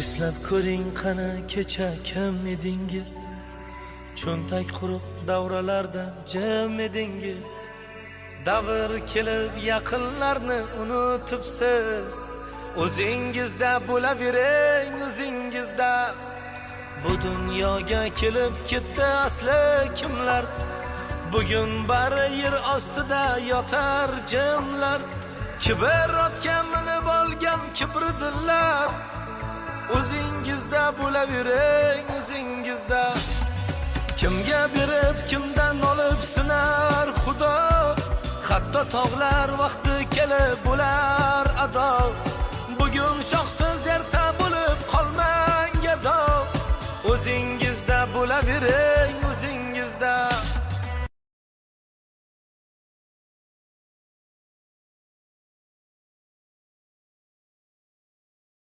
Eslab ko'ring qani kecha kim edingiz? Cho'ntak quruq davralarda jim edingiz. Davr kelib yaqinlarni unutibsiz. O'zingizda bo'lavering, o'zingizda. Bu dunyoga kelib ketdi asli kimlar? Bugun bari yer ostida yotar jimlar. Kibr otga minib olgan kibrdillar. O'zingizda bo'lavering, o'zingizda. Kimga berib, kimdan olib sinar Xudo. Hatto tog'lar vaqti kelib bo'lar ado.